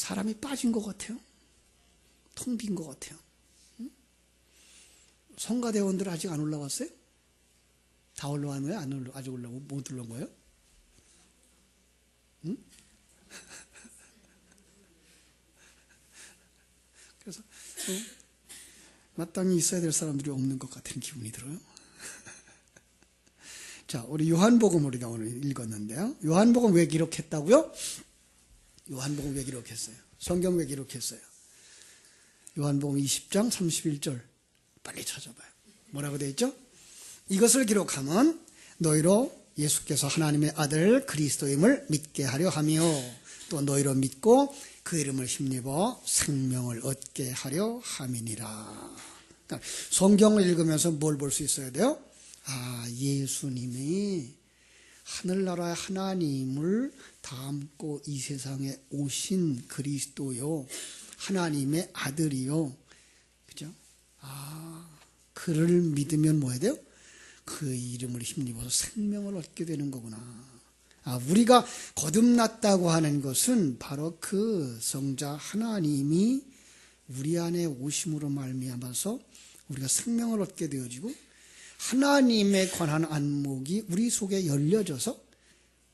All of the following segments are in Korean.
사람이 빠진 것 같아요. 텅 빈 것 같아요. 성가대원들 아직 안 올라왔어요? 다 올라간 거예요? 아직 못 올라온 거예요? 응? 그래서 마땅히 있어야 될 사람들이 없는 것 같은 기분이 들어요. 자, 우리 요한복음 우리가 오늘 읽었는데요. 요한복음 왜 기록했다고요? 요한복음 왜 기록했어요? 성경 왜 기록했어요? 요한복음 20장 31절 빨리 찾아봐요. 뭐라고 되어 있죠? 이것을 기록하면 너희로 예수께서 하나님의 아들 그리스도임을 믿게 하려 하며 또 너희로 믿고 그 이름을 힘입어 생명을 얻게 하려 함이니라. 그러니까 성경을 읽으면서 뭘 볼 수 있어야 돼요? 아, 예수님이 하늘나라의 하나님을 담고 이 세상에 오신 그리스도요, 하나님의 아들이요, 그죠? 아, 그를 믿으면 뭐 해야 돼요? 그 이름을 힘입어서 생명을 얻게 되는 거구나. 아, 우리가 거듭났다고 하는 것은 바로 그 성자 하나님이 우리 안에 오심으로 말미암아서 우리가 생명을 얻게 되어지고 하나님에 관한 안목이 우리 속에 열려져서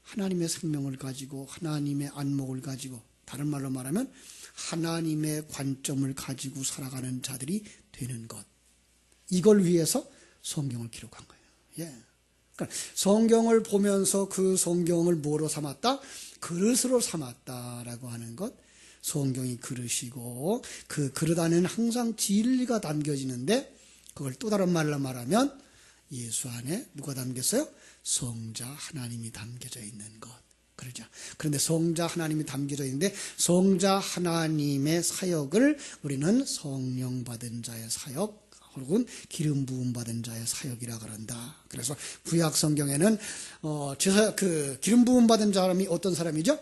하나님의 생명을 가지고 하나님의 안목을 가지고, 다른 말로 말하면 하나님의 관점을 가지고 살아가는 자들이 되는 것, 이걸 위해서 성경을 기록한 거예요. 예. 그러니까 성경을 보면서 그 성경을 뭐로 삼았다? 그릇으로 삼았다라고 하는 것. 성경이 그릇이고 그 그릇 안에는 항상 진리가 담겨지는데, 그걸 또 다른 말로 말하면 예수 안에 누가 담겼어요? 성자 하나님이 담겨져 있는 것. 그러죠. 그런데 성자 하나님이 담겨져 있는데 성자 하나님의 사역을 우리는 성령 받은 자의 사역 혹은 기름 부음 받은 자의 사역이라 그런다. 그래서 구약 성경에는 기름 부음 받은 사람이 어떤 사람이죠?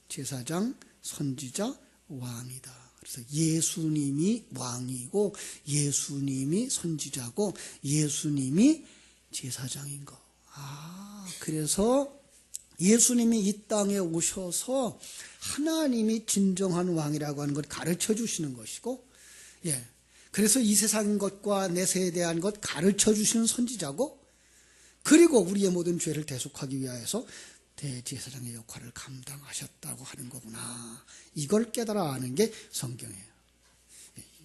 제사장, 선지자, 왕이다. 그래서 예수님이 왕이고 예수님이 선지자고 예수님이 제사장인 거. 아, 그래서 예수님이 이 땅에 오셔서 하나님이 진정한 왕이라고 하는 걸 가르쳐 주시는 것이고, 예. 그래서 이 세상 것과 내세에 대한 것 가르쳐 주시는 선지자고, 그리고 우리의 모든 죄를 대속하기 위하여서 대제사장의 역할을 감당하셨다고 하는 거구나. 이걸 깨달아 아는 게 성경이에요.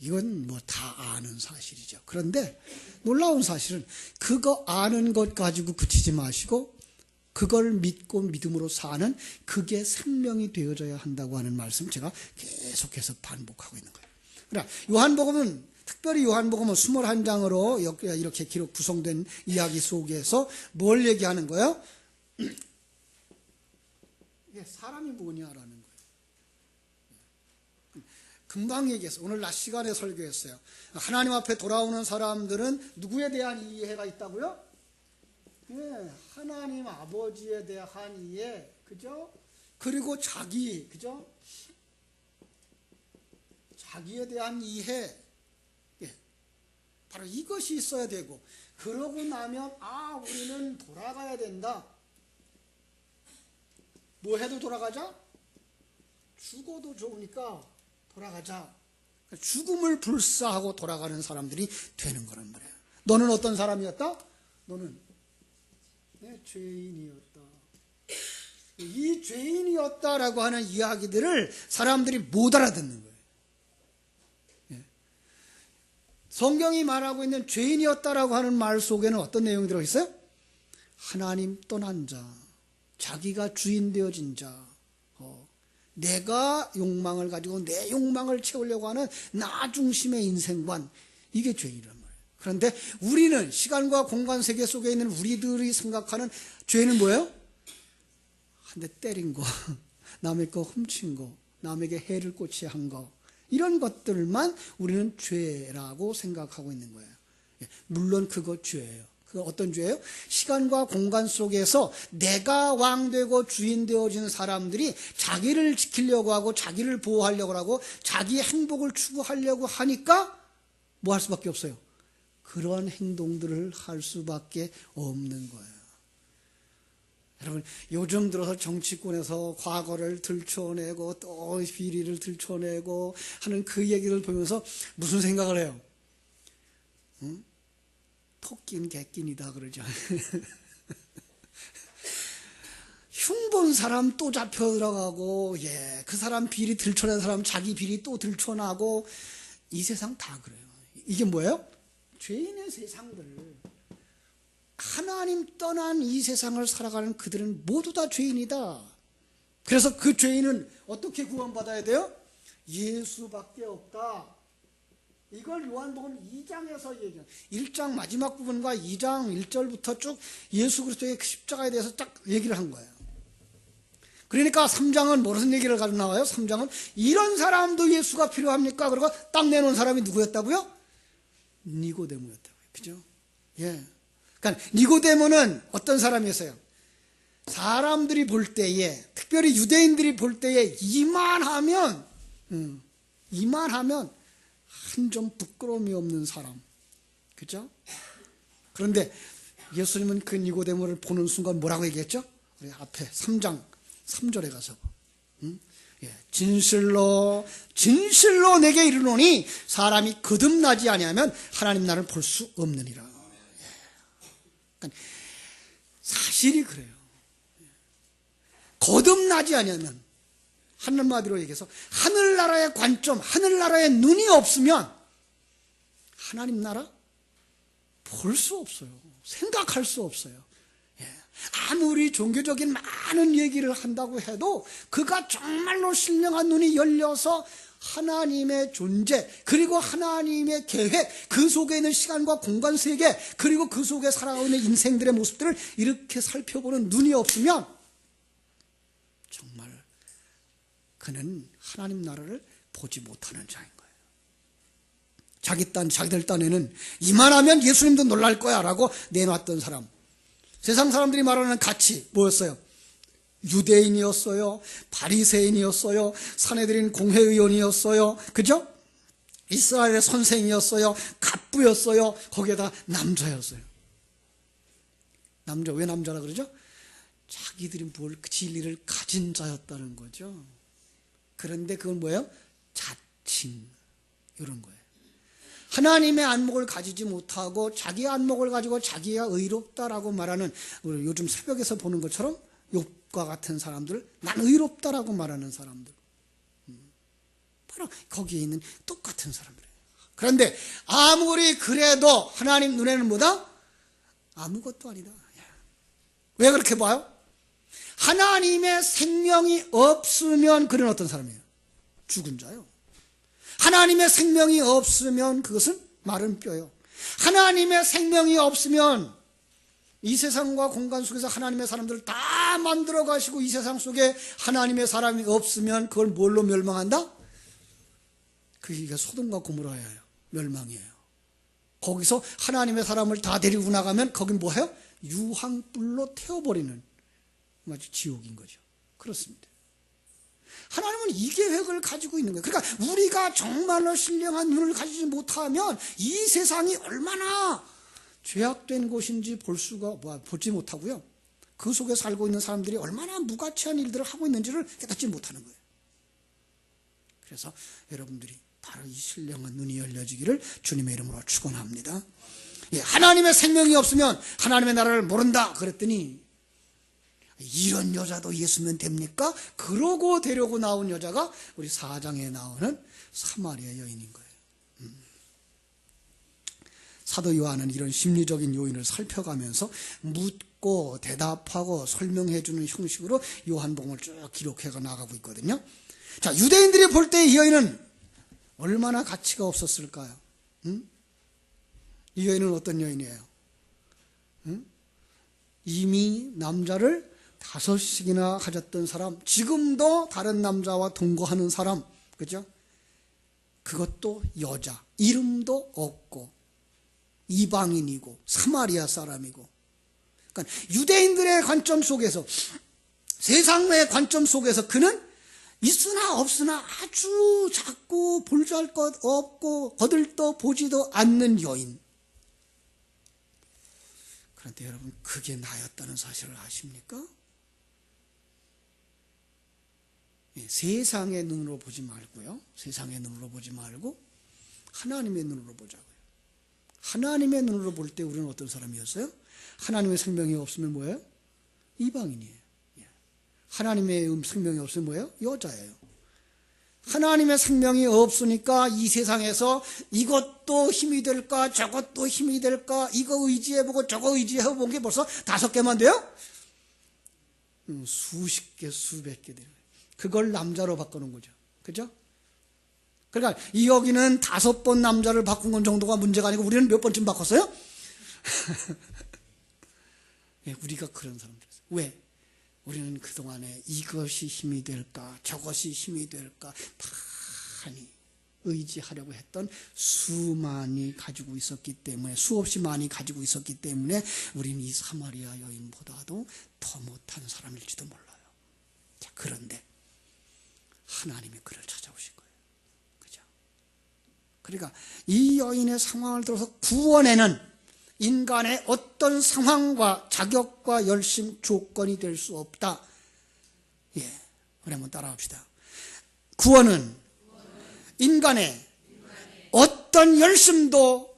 이건 뭐 다 아는 사실이죠. 그런데 놀라운 사실은 그거 아는 것 가지고 그치지 마시고 그걸 믿고 믿음으로 사는, 그게 생명이 되어져야 한다고 하는 말씀 제가 계속해서 반복하고 있는 거예요. 그러니까 요한복음은, 특별히 요한복음은 21장으로 이렇게 구성된 이야기 속에서 뭘 얘기하는 거예요? 이게 사람이 뭐냐라는 거예요. 금방 얘기했어요. 오늘 낮 시간에 설교했어요. 하나님 앞에 돌아오는 사람들은 누구에 대한 이해가 있다고요? 네, 하나님 아버지에 대한 이해, 그죠? 그리고 자기, 그죠? 자기에 대한 이해, 예, 바로 이것이 있어야 되고, 그러고 나면 우리는 돌아가야 된다. 뭐 해도 돌아가자? 죽어도 좋으니까 돌아가자. 죽음을 불사하고 돌아가는 사람들이 되는 거란 말이에요. 너는 어떤 사람이었다? 너는 죄인이었다. 이 죄인이었다라고 하는 이야기들을 사람들이 못 알아듣는 거예요. 예. 성경이 말하고 있는 죄인이었다라고 하는 말 속에는 어떤 내용이 들어있어요? 하나님 떠난 자, 자기가 주인 되어진 자, 내가 욕망을 가지고 내 욕망을 채우려고 하는 나 중심의 인생관, 이게 죄인이란 말이에요. 그런데 우리는 시간과 공간 세계 속에 있는 우리들이 생각하는 죄는 뭐예요? 한 대 때린 거, 남의 거 훔친 거, 남에게 해를 끼치 한 거, 이런 것들만 우리는 죄라고 생각하고 있는 거예요. 물론 그거 죄예요. 그 어떤 죄예요? 시간과 공간 속에서 내가 왕 되고 주인 되어진 사람들이 자기를 지키려고 하고 자기를 보호하려고 하고 자기의 행복을 추구하려고 하니까 뭐 할 수밖에 없어요? 그런 행동들을 할 수밖에 없는 거예요. 여러분, 요즘 들어서 정치권에서 과거를 들춰내고 또 비리를 들춰내고 하는 그 얘기를 보면서 무슨 생각을 해요? 응? 토끼는 개끼니다 그러죠. 흉본 사람 또 잡혀 들어가고, 그 사람 비리 들춰낸 사람 자기 비리 또 들춰나고, 이 세상 다 그래요. 이게 뭐예요? 죄인의 세상들. 하나님 떠난 이 세상을 살아가는 그들은 모두 다 죄인이다. 그래서 그 죄인은 어떻게 구원받아야 돼요? 예수밖에 없다. 이걸 요한복음 2장에서 얘기해요. 1장 마지막 부분과 2장 1절부터 쭉 예수 그리스도의 십자가에 대해서 딱 얘기를 한 거예요. 그러니까 3장은 무슨 얘기를 가지고 나와요? 3장은 이런 사람도 예수가 필요합니까? 그리고 딱 내놓은 사람이 누구였다고요? 니고데모였다고요. 그죠? 예. 그러니까 니고데모는 어떤 사람이었어요? 사람들이 볼 때에, 특별히 유대인들이 볼 때에 이만하면 한 좀 부끄러움이 없는 사람. 그죠? 그런데 예수님은 그 니고데모를 보는 순간 뭐라고 얘기했죠? 우리 앞에 3장 3절에 가서 진실로 내게 이르노니 사람이 거듭나지 아니하면 하나님 나라를 볼 수 없느니라. 그러니까 사실이 그래요. 거듭나지 아니하면, 한마디로 얘기해서 하늘나라의 관점, 하늘나라의 눈이 없으면 하나님 나라 볼 수 없어요. 생각할 수 없어요. 아무리 종교적인 많은 얘기를 한다고 해도 그가 정말로 신령한 눈이 열려서 하나님의 존재, 그리고 하나님의 계획, 그 속에 있는 시간과 공간 세계, 그리고 그 속에 살아가고 있는 인생들의 모습들을 이렇게 살펴보는 눈이 없으면 정말 그는 하나님 나라를 보지 못하는 자인 거예요. 자기들 딴에는 이만하면 예수님도 놀랄 거야 라고 내놨던 사람, 세상 사람들이 말하는 가치 뭐였어요? 유대인이었어요. 바리새인이었어요. 사내들인 공회의원이었어요. 그죠? 이스라엘의 선생이었어요. 갑부였어요. 거기에다 남자였어요. 남자, 왜 남자라 그러죠? 자기들이 뭘 진리를 가진 자였다는 거죠. 그런데 그건 뭐예요? 자칭, 이런 거예요. 하나님의 안목을 가지지 못하고 자기 안목을 가지고 자기가 의롭다라고 말하는, 우리 요즘 새벽에서 보는 것처럼 욥과 같은 사람들, 난 의롭다라고 말하는 사람들, 바로 거기에 있는 똑같은 사람들이에요. 그런데 아무리 그래도 하나님 눈에는 뭐다? 아무것도 아니다. 왜 그렇게 봐요? 하나님의 생명이 없으면 그는 어떤 사람이에요? 죽은 자요. 하나님의 생명이 없으면 그것은 마른 뼈요. 하나님의 생명이 없으면 이 세상과 공간 속에서 하나님의 사람들을 다 만들어 가시고 이 세상 속에 하나님의 사람이 없으면 그걸 뭘로 멸망한다? 그게 소돔과 고모라예요. 멸망이에요. 거기서 하나님의 사람을 다 데리고 나가면 거긴 뭐예요? 유황불로 태워버리는, 마치 지옥인 거죠. 그렇습니다. 하나님은 이 계획을 가지고 있는 거예요. 그러니까 우리가 정말로 신령한 눈을 가지지 못하면 이 세상이 얼마나 죄악된 곳인지 보지 못하고요. 그 속에 살고 있는 사람들이 얼마나 무가치한 일들을 하고 있는지를 깨닫지 못하는 거예요. 그래서 여러분들이 바로 이 신령한 눈이 열려지기를 주님의 이름으로 축원합니다. 하나님의 생명이 없으면 하나님의 나라를 모른다 그랬더니, 이런 여자도 예수면 됩니까? 그러고 데려고 나온 여자가 우리 4장에 나오는 사마리아 여인인 거예요. 사도 요한은 이런 심리적인 요인을 살펴가면서 묻고 대답하고 설명해 주는 형식으로 요한복음을 쭉 기록해 나가고 있거든요. 자, 유대인들이 볼 때 이 여인은 얼마나 가치가 없었을까요? 이 여인은 어떤 여인이에요? 이미 남자를 5씩이나 가졌던 사람, 지금도 다른 남자와 동거하는 사람, 그죠? 그것도 여자, 이름도 없고 이방인이고 사마리아 사람이고. 그러니까 유대인들의 관점 속에서, 세상의 관점 속에서 그는 있으나 없으나 아주 작고 볼잘것 없고 거들떠 보지도 않는 여인. 그런데 여러분, 그게 나였다는 사실을 아십니까? 세상의 눈으로 보지 말고요. 세상의 눈으로 보지 말고 하나님의 눈으로 보자고요. 하나님의 눈으로 볼 때 우리는 어떤 사람이었어요? 하나님의 생명이 없으면 뭐예요? 이방인이에요. 하나님의 생명이 없으면 뭐예요? 여자예요. 하나님의 생명이 없으니까 이 세상에서 이것도 힘이 될까 저것도 힘이 될까 이거 의지해보고 저거 의지해본 게 벌써 5개만 돼요? 수십 개 수백 개 돼요. 그걸 남자로 바꾸는 거죠. 그죠? 그러니까 여기는 5번 남자를 바꾼 건 정도가 문제가 아니고 우리는 몇 번쯤 바꿨어요? 우리가 그런 사람들이었어요. 왜? 우리는 그동안에 이것이 힘이 될까 저것이 힘이 될까 많이 의지하려고 했던 수많이 가지고 있었기 때문에 수없이 많이 가지고 있었기 때문에 우리는 이 사마리아 여인보다도 더 못한 사람일지도 몰라요. 자, 그런데 하나님이 그를 찾아오신 거예요. 그죠? 그러니까 이 여인의 상황을 들어서 구원에는 인간의 어떤 상황과 자격과 열심 조건이 될 수 없다. 예, 우리 한번 따라합시다. 구원은 인간의 어떤 열심도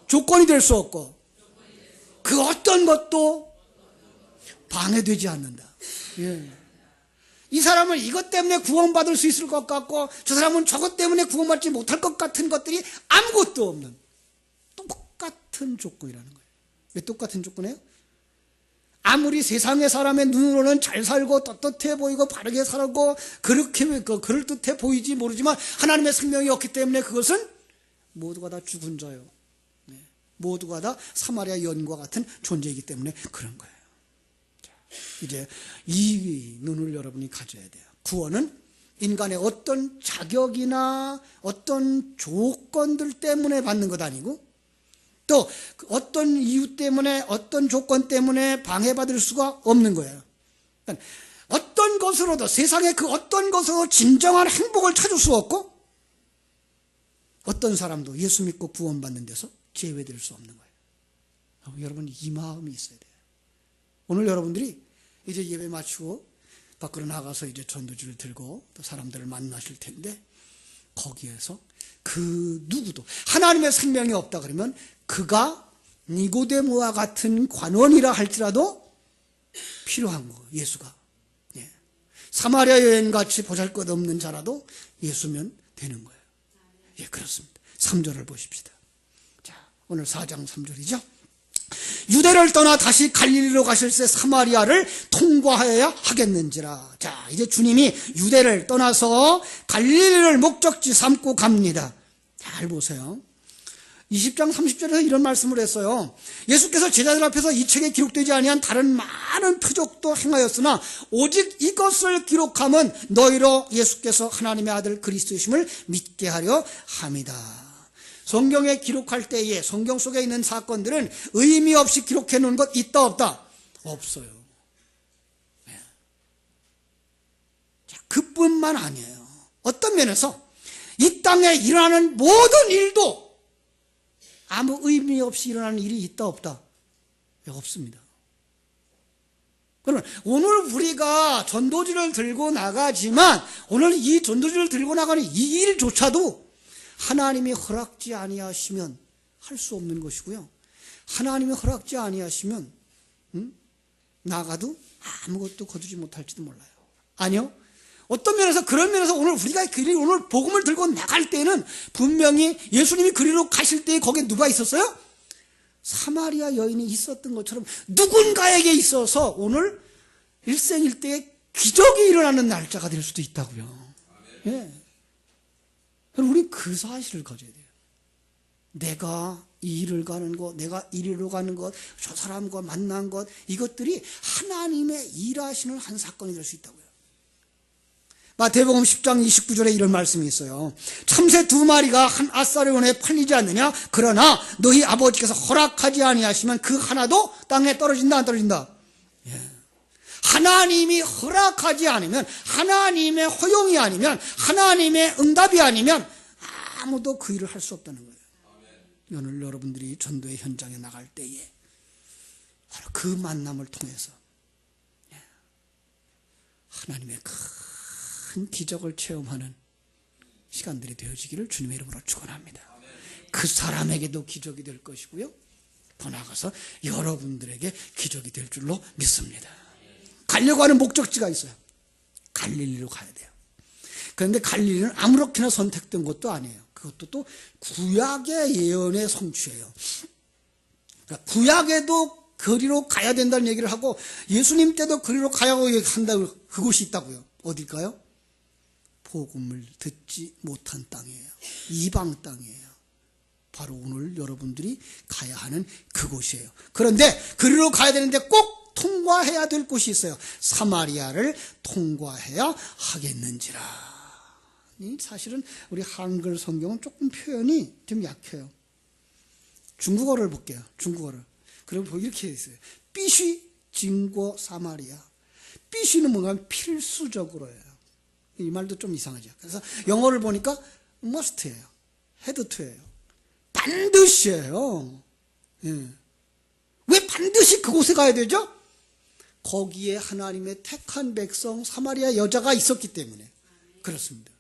조건이 될 수 없고 그 어떤 것도 방해되지 않는다. 예. 이 사람은 이것 때문에 구원받을 수 있을 것 같고 저 사람은 저것 때문에 구원받지 못할 것 같은 것들이 아무것도 없는 똑같은 조건이라는 거예요. 왜 똑같은 조건이에요? 아무리 세상의 사람의 눈으로는 잘 살고 떳떳해 보이고 바르게 살고 그렇게 그럴듯해 보이지 모르지만 하나님의 생명이 없기 때문에 그것은 모두가 다 죽은 자요. 모두가 다 사마리아 여인과 같은 존재이기 때문에 그런 거예요. 자, 이제 이 눈을 여러분이 가져야 돼요. 구원은 인간의 어떤 자격이나 어떤 조건들 때문에 받는 것 아니고 또 어떤 이유 때문에 어떤 조건 때문에 방해받을 수가 없는 거예요. 그러니까 어떤 것으로도 세상의 그 어떤 것으로 진정한 행복을 찾을 수 없고 어떤 사람도 예수 믿고 구원받는 데서 제외될 수 없는 거예요. 여러분 이 마음이 있어야 돼요. 오늘 여러분들이 이제 예배 마치고 밖으로 나가서 이제 전도지를 들고 또 사람들을 만나실 텐데 거기에서 그 누구도 하나님의 생명이 없다 그러면 그가 니고데모와 같은 관원이라 할지라도 필요한 거 예수가. 예. 사마리아 여인같이 보잘것없는 자라도 예수면 되는 거예요. 예, 그렇습니다. 3절을 보십시다. 자, 오늘 4장 3절이죠. 유대를 떠나 다시 갈릴리로 가실새 사마리아를 통과하여야 하겠는지라. 자, 이제 주님이 유대를 떠나서 갈릴리를 목적지 삼고 갑니다. 잘 보세요. 20장 30절에서 이런 말씀을 했어요. 예수께서 제자들 앞에서 이 책에 기록되지 아니한 다른 많은 표적도 행하였으나 오직 이것을 기록함은 너희로 예수께서 하나님의 아들 그리스도이심을 믿게 하려 함이다. 성경에 기록할 때에 성경 속에 있는 사건들은 의미 없이 기록해 놓은 것 있다 없다? 없어요. 네. 자, 그뿐만 아니에요. 어떤 면에서 이 땅에 일어나는 모든 일도 아무 의미 없이 일어나는 일이 있다 없다? 없습니다. 그러면 오늘 우리가 전도지를 들고 나가지만 오늘 이 전도지를 들고 나가는 이 일조차도 하나님이 허락지 아니하시면 할 수 없는 것이고요. 하나님이 허락지 아니하시면 나가도 아무것도 거두지 못할지도 몰라요. 아니요. 어떤 면에서 그런 면에서 오늘 우리가 오늘 복음을 들고 나갈 때는 분명히 예수님이 그리로 가실 때 거기에 누가 있었어요? 사마리아 여인이 있었던 것처럼 누군가에게 있어서 오늘 일생일대에 기적이 일어나는 날짜가 될 수도 있다고요. 예. 우리 그 사실을 가져야 돼요. 내가 이 일을 가는 것, 내가 이리로 가는 것, 저 사람과 만난 것, 이것들이 하나님의 일하시는 한 사건이 될 수 있다고요. 마태복음 10장 29절에 이런 말씀이 있어요. 참새 2마리가 한 아사리온에 팔리지 않느냐? 그러나 너희 아버지께서 허락하지 아니하시면 그 하나도 땅에 떨어진다 안 떨어진다? 예. 하나님이 허락하지 않으면 하나님의 허용이 아니면 하나님의 응답이 아니면 아무도 그 일을 할 수 없다는 거예요. 오늘 여러분들이 전도의 현장에 나갈 때에 바로 그 만남을 통해서 하나님의 큰 기적을 체험하는 시간들이 되어지기를 주님의 이름으로 축원합니다. 그 사람에게도 기적이 될 것이고요, 더 나아가서 여러분들에게 기적이 될 줄로 믿습니다. 가려고 하는 목적지가 있어요. 갈릴리로 가야 돼요. 그런데 갈릴리는 아무렇게나 선택된 것도 아니에요. 그것도 또 구약의 예언의 성취예요. 그러니까 구약에도 거리로 가야 된다는 얘기를 하고 예수님 때도 거리로 가야 한다고, 그곳이 있다고요. 어딜까요? 복음을 듣지 못한 땅이에요. 이방 땅이에요. 바로 오늘 여러분들이 가야 하는 그곳이에요. 그런데 거리로 가야 되는데 꼭 통과해야 될 곳이 있어요. 사마리아를 통과해야 하겠는지라. 사실은 우리 한글 성경은 조금 표현이 좀 약해요. 중국어를 볼게요. 중국어를. 그리고 이렇게 있어요. 삐쉬 진고 사마리아. 삐쉬는 뭔가 필수적으로예요. 이 말도 좀 이상하죠. 그래서 영어를 보니까 must예요. had to예요. 반드시예요. 예. 왜 반드시 그곳에 가야 되죠? 거기에 하나님의 택한 백성 사마리아 여자가 있었기 때문에 그렇습니다.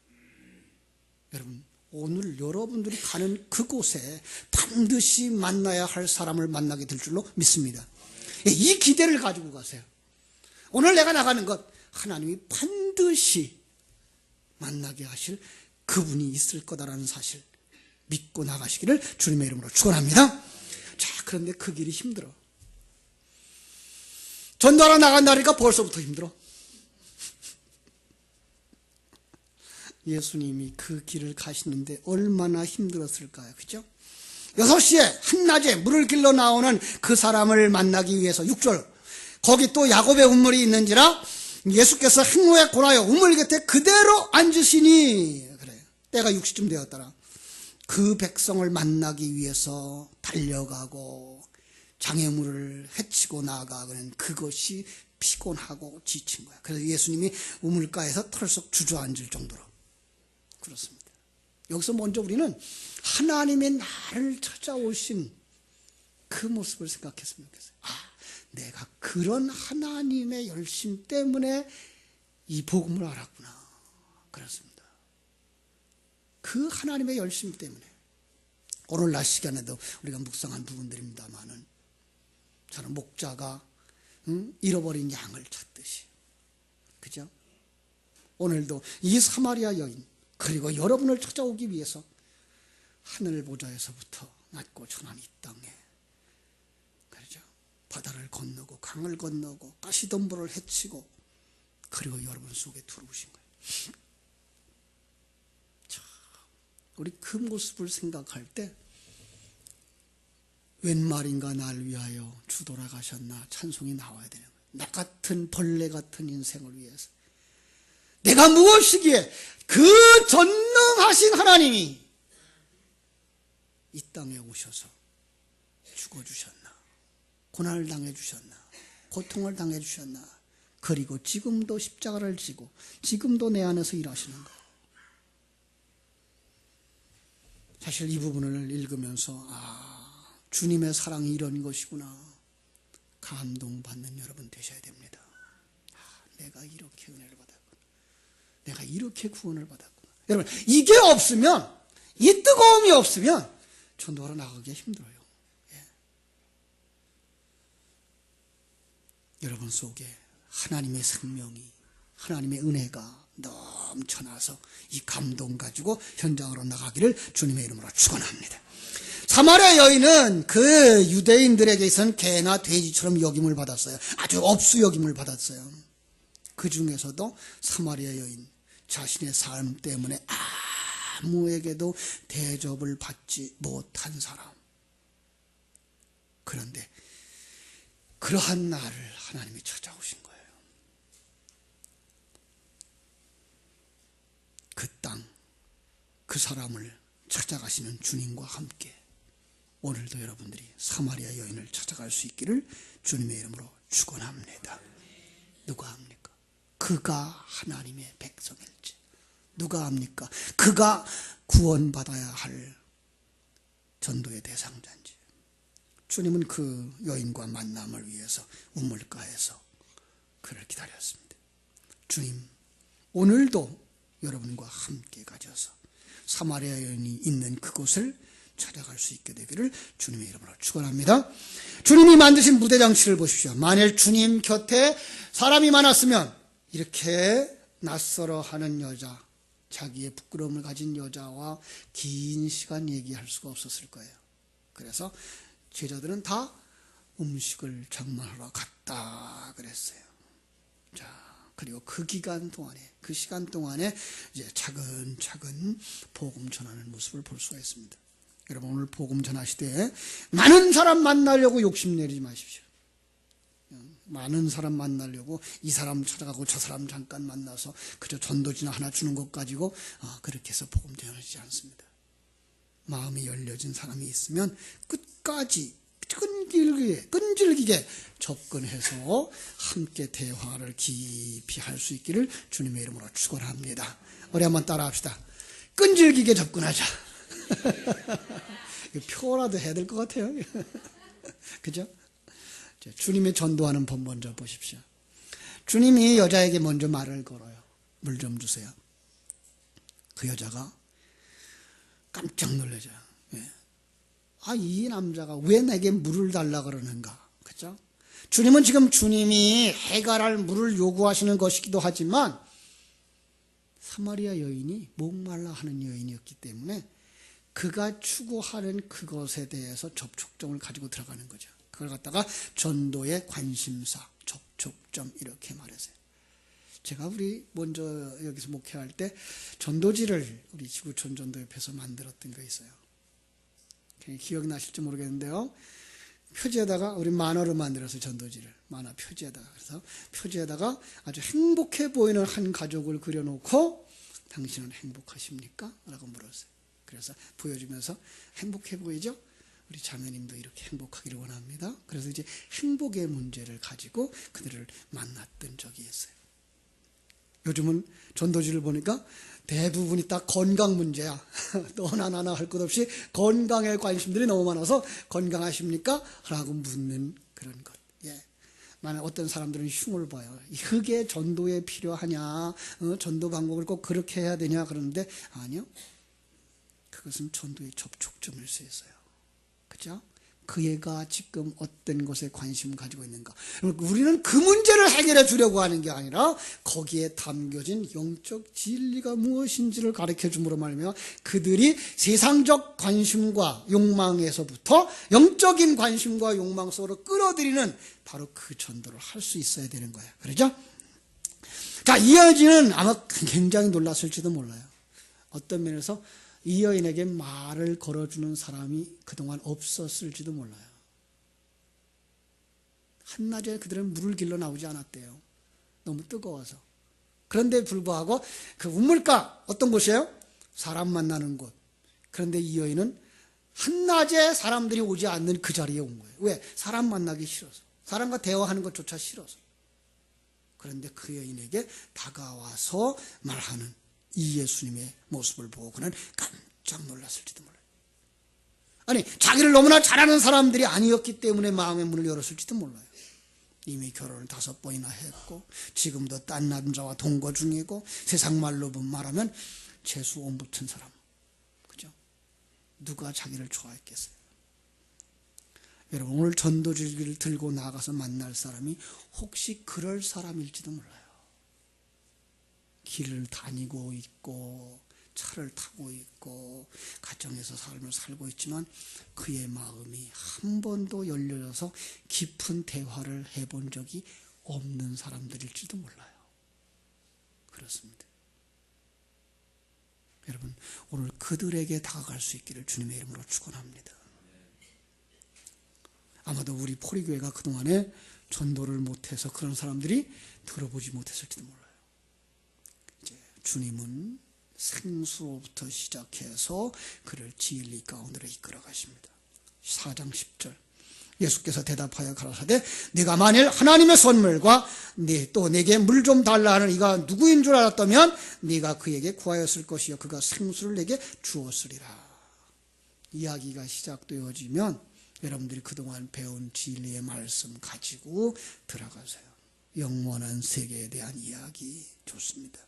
여러분, 오늘 여러분들이 가는 그곳에 반드시 만나야 할 사람을 만나게 될 줄로 믿습니다. 이 기대를 가지고 가세요. 오늘 내가 나가는 것, 하나님이 반드시 만나게 하실 그분이 있을 거다라는 사실 믿고 나가시기를 주님의 이름으로 축원합니다. 자, 그런데 그 길이 힘들어. 전도하러 나간다니까 벌써부터 힘들어. 예수님이 그 길을 가시는데 얼마나 힘들었을까요? 그죠? 6시에 한낮에 물을 길러 나오는 그 사람을 만나기 위해서 6절, 거기 또 야곱의 우물이 있는지라 예수께서 행로에 고나여 우물 곁에 그대로 앉으시니, 그래요. 때가 6시쯤 되었더라. 그 백성을 만나기 위해서 달려가고 장애물을 헤치고 나아가는 그것이 피곤하고 지친 거야. 그래서 예수님이 우물가에서 털썩 주저앉을 정도로. 그렇습니다. 여기서 먼저 우리는 하나님의 나를 찾아오신 그 모습을 생각했으면 좋겠어요. 아, 내가 그런 하나님의 열심 때문에 이 복음을 알았구나. 그렇습니다. 그 하나님의 열심 때문에. 오늘 낮 시간에도 우리가 묵상한 부분들입니다만은, 저는 목자가 잃어버린 양을 찾듯이, 그죠? 오늘도 이 사마리아 여인, 그리고 여러분을 찾아오기 위해서 하늘 보좌에서부터 낮고 천한 이 땅에, 그렇죠? 바다를 건너고 강을 건너고 가시덤불을 헤치고 그리고 여러분 속에 들어오신 거예요. 자, 우리 그 모습을 생각할 때 웬 말인가 날 위하여 주 돌아가셨나 찬송이 나와야 되는 거예요. 나 같은 벌레 같은 인생을 위해서 내가 무엇이기에 그 전능하신 하나님이 이 땅에 오셔서 죽어주셨나, 고난을 당해주셨나, 고통을 당해주셨나, 그리고 지금도 십자가를 지고 지금도 내 안에서 일하시는가. 사실 이 부분을 읽으면서 주님의 사랑이 이런 것이구나 감동받는 여러분 되셔야 됩니다. 내가 이렇게 은혜를 받았구나, 내가 이렇게 구원을 받았구나. 여러분, 이게 없으면, 이 뜨거움이 없으면 전도하러 나가기 힘들어요. 예. 여러분 속에 하나님의 생명이, 하나님의 은혜가 넘쳐나서 이 감동 가지고 현장으로 나가기를 주님의 이름으로 축원합니다. 사마리아 여인은 그 유대인들에게 있어서는 개나 돼지처럼 여김을 받았어요. 아주 업수 여김을 받았어요. 그 중에서도 사마리아 여인, 자신의 삶 때문에 아무에게도 대접을 받지 못한 사람. 그런데 그러한 나를 하나님이 찾아오신 거예요. 그 땅, 그 사람을 찾아가시는 주님과 함께 오늘도 여러분들이 사마리아 여인을 찾아갈 수 있기를 주님의 이름으로 축원합니다. 누가 합니까? 그가 하나님의 백성일지, 누가 합니까? 그가 구원받아야 할 전도의 대상자인지. 주님은 그 여인과 만남을 위해서 우물가에서 그를 기다렸습니다. 주님 오늘도 여러분과 함께 가져서 사마리아 여인이 있는 그곳을 찾아갈 수 있게 되기를 주님의 이름으로 축원합니다. 주님이 만드신 무대장치를 보십시오. 만일 주님 곁에 사람이 많았으면 이렇게 낯설어 하는 여자, 자기의 부끄러움을 가진 여자와 긴 시간 얘기할 수가 없었을 거예요. 그래서 제자들은 다 음식을 장만하러 갔다 그랬어요. 자, 그리고 그 시간 동안에 이제 차근차근 복음 전하는 모습을 볼 수가 있습니다. 여러분 오늘 복음 전하시되 많은 사람 만나려고 욕심내지 마십시오. 많은 사람 만나려고 이 사람 찾아가고 저 사람 잠깐 만나서 그저 전도지나 하나 주는 것 가지고 그렇게 해서 복음 전하지 않습니다. 마음이 열려진 사람이 있으면 끝까지 끈질기게 접근해서 함께 대화를 깊이 할 수 있기를 주님의 이름으로 축원합니다. 우리 한번 따라합시다. 끈질기게 접근하자. 표라도 해야 될 것 같아요. 그죠? 주님의 전도하는 법 먼저 보십시오. 주님이 여자에게 먼저 말을 걸어요. 물 좀 주세요. 그 여자가 깜짝 놀라죠. 이 남자가 왜 내게 물을 달라 그러는가? 그죠? 주님은 지금 주님이 해결할 물을 요구하시는 것이기도 하지만 사마리아 여인이 목말라 하는 여인이었기 때문에 그가 추구하는 그것에 대해서 접촉점을 가지고 들어가는 거죠. 그걸 갖다가 전도의 관심사, 접촉점 이렇게 말했어요. 제가 우리 먼저 여기서 목회할 때 전도지를 우리 지구촌 전도협회에서 만들었던 거 있어요. 기억이 나실지 모르겠는데요. 표지에다가 우리 만화로 만들어서 전도지를 만화 표지에다가 그래서 표지에다가 아주 행복해 보이는 한 가족을 그려놓고 당신은 행복하십니까? 라고 물었어요. 그래서 보여주면서 행복해 보이죠? 우리 자매님도 이렇게 행복하기를 원합니다. 그래서 이제 행복의 문제를 가지고 그들을 만났던 적이 있어요. 요즘은 전도지를 보니까 대부분이 다 건강 문제야. 너나 나나 할 것 없이 건강에 관심들이 너무 많아서 건강하십니까? 라고 묻는 그런 것. 만약 어떤 사람들은 흉을 봐요. 그게 전도에 필요하냐? 전도 방법을 꼭 그렇게 해야 되냐? 그러는데 아니요. 그것은 전도의 접촉점일 수 있어요. 그죠? 그 애가 지금 어떤 것에 관심을 가지고 있는가. 우리는 그 문제를 해결해 주려고 하는 게 아니라 거기에 담겨진 영적 진리가 무엇인지를 가르쳐 줌으로 말하며 그들이 세상적 관심과 욕망에서부터 영적인 관심과 욕망 속으로 끌어들이는 바로 그 전도를 할 수 있어야 되는 거예요. 그렇죠? 자, 이 여인은 아마 굉장히 놀랐을지도 몰라요. 어떤 면에서 이 여인에게 말을 걸어주는 사람이 그동안 없었을지도 몰라요. 한낮에 그들은 물을 길러 나오지 않았대요. 너무 뜨거워서. 그런데 불구하고 그 우물가 어떤 곳이에요? 사람 만나는 곳. 그런데 이 여인은 한낮에 사람들이 오지 않는 그 자리에 온 거예요. 왜? 사람 만나기 싫어서. 사람과 대화하는 것조차 싫어서. 그런데 그 여인에게 다가와서 말하는 이 예수님의 모습을 보고 그는 깜짝 놀랐을지도 몰라요. 아니, 자기를 너무나 잘하는 사람들이 아니었기 때문에 마음의 문을 열었을지도 몰라요. 이미 결혼을 5번이나 했고 지금도 딴 남자와 동거 중이고 세상 말로 말하면 재수 온 붙은 사람. 그죠? 누가 자기를 좋아했겠어요? 여러분 오늘 전도지를 들고 나가서 만날 사람이 혹시 그럴 사람일지도 몰라요. 길을 다니고 있고 차를 타고 있고 가정에서 삶을 살고 있지만 그의 마음이 한 번도 열려져서 깊은 대화를 해본 적이 없는 사람들일지도 몰라요. 그렇습니다. 여러분 오늘 그들에게 다가갈 수 있기를 주님의 이름으로 축원합니다. 아마도 우리 포리교회가 그동안에 전도를 못해서 그런 사람들이 들어보지 못했을지도 몰라요. 주님은 생수로부터 시작해서 그를 진리 가운데로 이끌어 가십니다. 4장 10절 예수께서 대답하여 가라사대 네가 만일 하나님의 선물과 또 내게 물 좀 달라 하는 이가 누구인 줄 알았다면 네가 그에게 구하였을 것이요 그가 생수를 내게 주었으리라. 이야기가 시작되어지면 여러분들이 그동안 배운 진리의 말씀 가지고 들어가세요. 영원한 세계에 대한 이야기 좋습니다.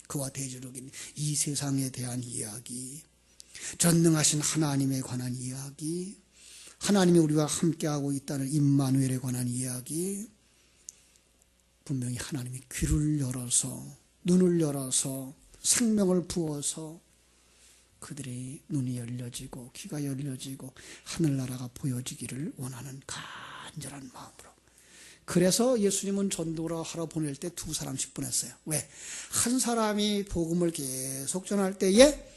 그와 대조적인 이 세상에 대한 이야기, 전능하신 하나님에 관한 이야기, 하나님이 우리와 함께하고 있다는 임마누엘에 관한 이야기, 분명히 하나님이 귀를 열어서 눈을 열어서 생명을 부어서 그들의 눈이 열려지고 귀가 열려지고 하늘나라가 보여지기를 원하는 간절한 마음으로. 그래서 예수님은 전도를 하러 보낼 때 두 사람씩 보냈어요. 왜? 한 사람이 복음을 계속 전할 때에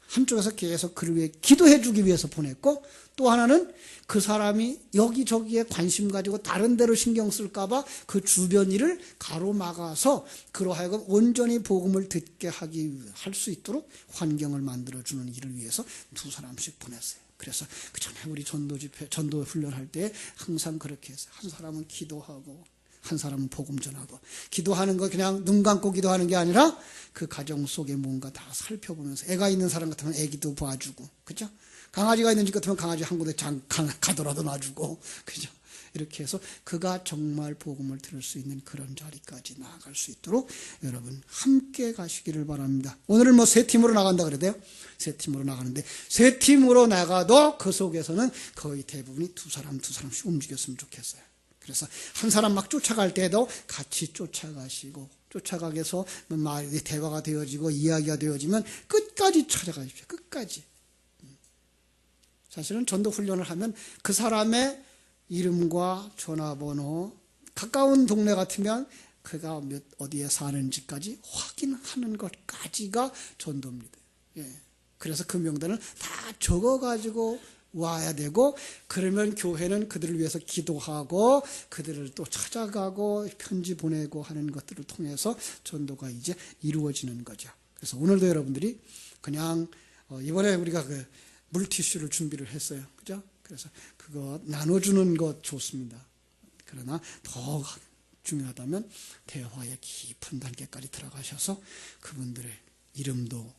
한쪽에서 계속 그를 위해 기도해 주기 위해서 보냈고, 또 하나는 그 사람이 여기저기에 관심 가지고 다른 데로 신경 쓸까 봐 그 주변 일을 가로막아서 그로 하여금 온전히 복음을 듣게 할 수 있도록 환경을 만들어주는 일을 위해서 두 사람씩 보냈어요. 그래서 그 전에 우리 전도 훈련할 때 항상 그렇게 했어요. 한 사람은 기도하고 한 사람은 복음 전하고. 기도하는 거 그냥 눈 감고 기도하는 게 아니라 그 가정 속에 뭔가 다 살펴보면서, 애가 있는 사람 같으면 애기도 봐주고, 그죠? 강아지가 있는 집 같으면 강아지 한 군데 가더라도 놔주고, 그죠? 이렇게 해서 그가 정말 복음을 들을 수 있는 그런 자리까지 나아갈 수 있도록 여러분 함께 가시기를 바랍니다. 오늘은 뭐 세 팀으로 나간다 그래도요. 세 팀으로 나가는데, 세 팀으로 나가도 그 속에서는 거의 대부분이 두 사람씩 움직였으면 좋겠어요. 그래서 한 사람 막 쫓아갈 때도 같이 쫓아가시고, 쫓아가게서 말이 대화가 되어지고 이야기가 되어지면 끝까지 찾아가십시오. 끝까지. 사실은 전도 훈련을 하면 그 사람의 이름과 전화번호, 가까운 동네 같으면 그가 어디에 사는지까지 확인하는 것까지가 전도입니다. 예. 그래서 그 명단을 다 적어가지고 와야 되고, 그러면 교회는 그들을 위해서 기도하고 그들을 또 찾아가고 편지 보내고 하는 것들을 통해서 전도가 이제 이루어지는 거죠. 그래서 오늘도 여러분들이 그냥 이번에 우리가 그 물티슈를 준비를 했어요. 그죠? 그래서 그거 나눠주는 것 좋습니다. 그러나 더 중요하다면 대화의 깊은 단계까지 들어가셔서 그분들의 이름도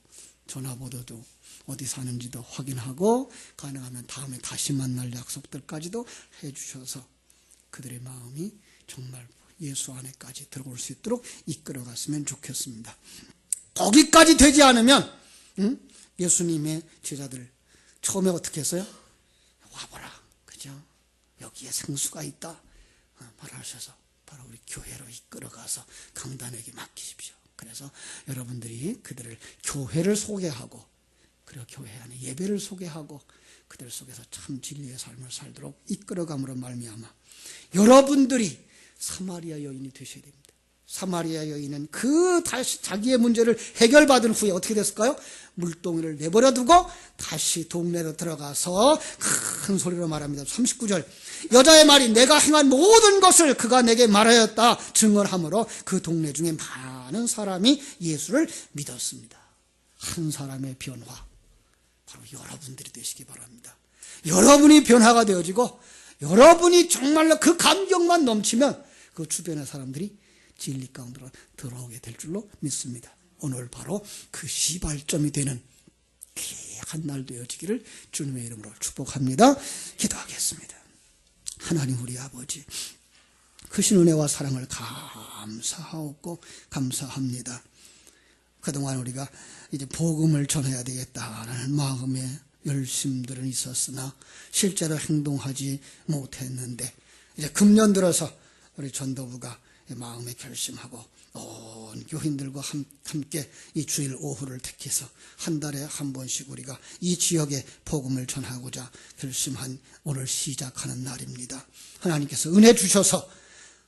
전화번호도 어디 사는지도 확인하고, 가능하면 다음에 다시 만날 약속들까지도 해주셔서 그들의 마음이 정말 예수 안에까지 들어올 수 있도록 이끌어갔으면 좋겠습니다. 거기까지 되지 않으면 예수님의 제자들 처음에 어떻게 했어요? 와보라, 그죠? 여기에 생수가 있다 말하셔서 바로 우리 교회로 이끌어가서 강단에게 맡기십시오. 그래서 여러분들이 그들을 교회를 소개하고, 그리고 교회 안에 예배를 소개하고 그들 속에서 참 진리의 삶을 살도록 이끌어감으로 말미암아 여러분들이 사마리아 여인이 되셔야 됩니다. 사마리아 여인은 다시 자기의 문제를 해결받은 후에 어떻게 됐을까요? 물동이를 내버려 두고 다시 동네로 들어가서 큰 소리로 말합니다. 39절, 여자의 말이 내가 행한 모든 것을 그가 내게 말하였다 증언하므로 그 동네 중에 많은 사람이 예수를 믿었습니다. 한 사람의 변화, 바로 여러분들이 되시기 바랍니다. 여러분이 변화가 되어지고 여러분이 정말로 그 감격만 넘치면 그 주변의 사람들이 진리 가운데로 들어오게 될 줄로 믿습니다. 오늘 바로 그 시발점이 되는 귀한 날 되어지기를 주님의 이름으로 축복합니다. 기도하겠습니다. 하나님 우리 아버지, 크신 은혜와 사랑을 감사하고 감사합니다. 그동안 우리가 이제 복음을 전해야 되겠다라는 마음의 열심들은 있었으나 실제로 행동하지 못했는데, 이제 금년 들어서 우리 전도부가 마음에 결심하고 온 교인들과 함께 이 주일 오후를 택해서 한 달에 한 번씩 우리가 이 지역에 복음을 전하고자 결심한 오늘 시작하는 날입니다. 하나님께서 은혜 주셔서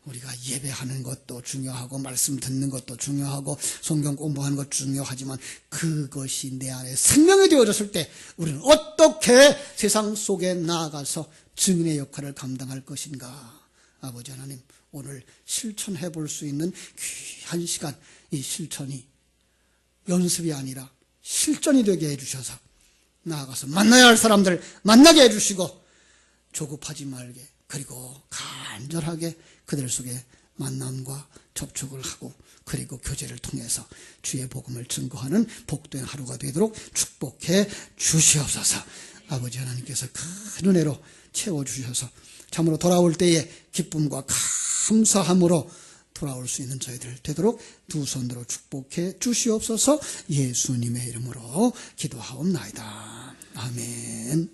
우리가 예배하는 것도 중요하고 말씀 듣는 것도 중요하고 성경 공부하는 것도 중요하지만 그것이 내 안에 생명이 되어졌을 때 우리는 어떻게 세상 속에 나아가서 증인의 역할을 감당할 것인가. 아버지 하나님, 오늘 실천해 볼 수 있는 귀한 시간, 이 실천이 연습이 아니라 실전이 되게 해주셔서 나아가서 만나야 할 사람들 만나게 해주시고 조급하지 말게, 그리고 간절하게 그들 속에 만남과 접촉을 하고 그리고 교제를 통해서 주의 복음을 증거하는 복된 하루가 되도록 축복해 주시옵소서. 아버지 하나님께서 큰 은혜로 채워주셔서 참으로 돌아올 때에 기쁨과 감사함으로 돌아올 수 있는 저희들 되도록 두 손으로 축복해 주시옵소서. 예수님의 이름으로 기도하옵나이다. 아멘.